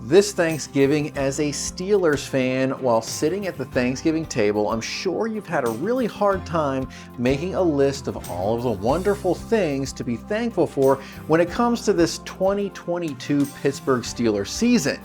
This Thanksgiving, as a Steelers fan, while sitting at the Thanksgiving table, I'm sure you've had a really hard time making a list of all of the wonderful things to be thankful for when it comes to this 2022 Pittsburgh Steelers season.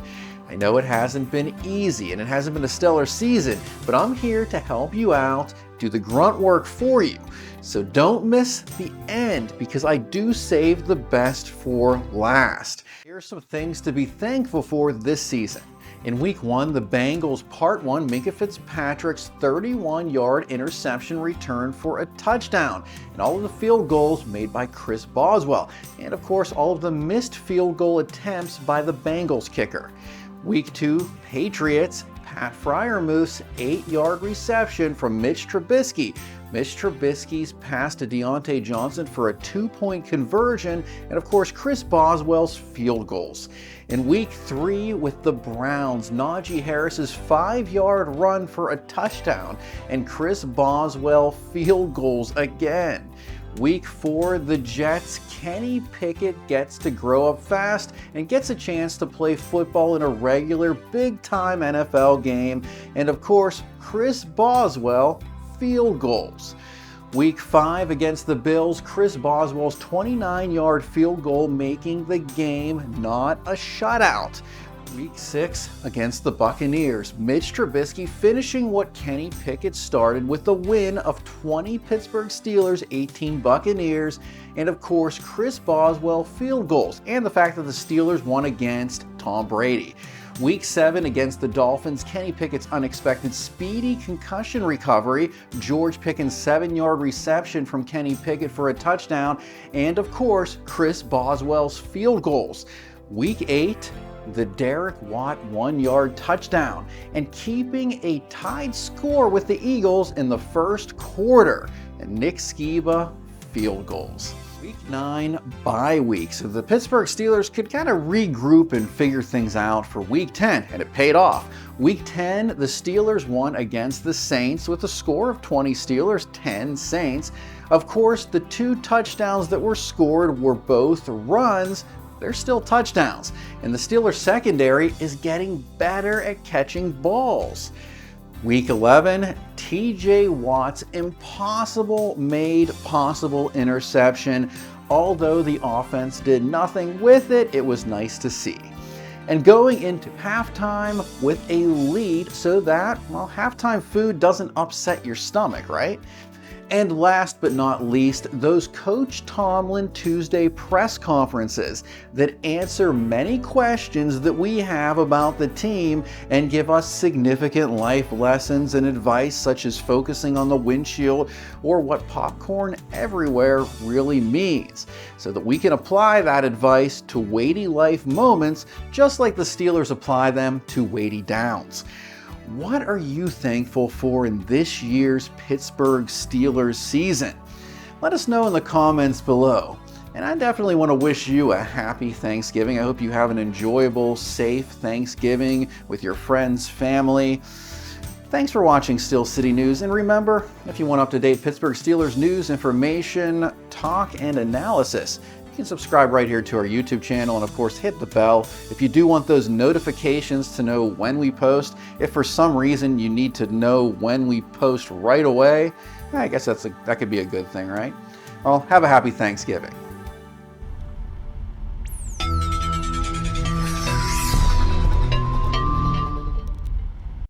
I know it hasn't been easy and it hasn't been a stellar season, but I'm here to help you out, do the grunt work for you. So don't miss the end, because I do save the best for last. Here's some things to be thankful for this season. In week 1, the Bengals part 1 Minkah Fitzpatrick's 31-yard interception return for a touchdown, and all of the field goals made by Chris Boswell, and of course all of the missed field goal attempts by the Bengals kicker. Week 2, Patriots, Pat Freiermuth's 8-yard reception from Mitch Trubisky. Mitch Trubisky's pass to Deontay Johnson for a 2-point conversion, and of course Chris Boswell's field goals. In week 3 with the Browns, Najee Harris's 5-yard run for a touchdown, and Chris Boswell field goals again. Week 4, the Jets, Kenny Pickett gets to grow up fast and gets a chance to play football in a regular big-time NFL game, and of course Chris Boswell field goals. Week 5 against the Bills, Chris Boswell's 29-yard field goal making the game not a shutout. Week 6 against the Buccaneers, Mitch Trubisky finishing what Kenny Pickett started with the win of 20 Pittsburgh Steelers, 18 Buccaneers, and of course Chris Boswell field goals, and the fact that the Steelers won against Tom Brady. Week 7 against the Dolphins, Kenny Pickett's unexpected speedy concussion recovery, George Pickens' 7-yard reception from Kenny Pickett for a touchdown, and of course Chris Boswell's field goals. Week 8, the Derek Watt 1-yard touchdown, and keeping a tied score with the Eagles in the first quarter, and Nick Skiba field goals. Week 9 bye week, so the Pittsburgh Steelers could kind of regroup and figure things out for Week 10, and it paid off. Week 10, the Steelers won against the Saints with a score of 20 Steelers, 10 Saints. Of course, the 2 touchdowns that were scored were both runs. They're still touchdowns, and the Steelers secondary is getting better at catching balls. Week 11, TJ Watt's impossible made possible interception. Although the offense did nothing with it, it was nice to see. And going into halftime with a lead so that, well, halftime food doesn't upset your stomach, right? And last but not least, those Coach Tomlin Tuesday press conferences that answer many questions that we have about the team and give us significant life lessons and advice, such as focusing on the windshield or what popcorn everywhere really means, so that we can apply that advice to weighty life moments just like the Steelers apply them to weighty downs. What are you thankful for in this year's Pittsburgh Steelers season? Let us know in the comments below. And I definitely want to wish you a happy Thanksgiving. I hope you have an enjoyable, safe Thanksgiving with your friends, family. Thanks for watching Steel City News. And remember, if you want up-to-date Pittsburgh Steelers news, information, talk, and analysis, you can subscribe right here to our YouTube channel, and of course hit the bell if you do want those notifications to know when we post. If for some reason you need to know when we post right away, I guess that could be a good thing, right? Well, have a happy Thanksgiving.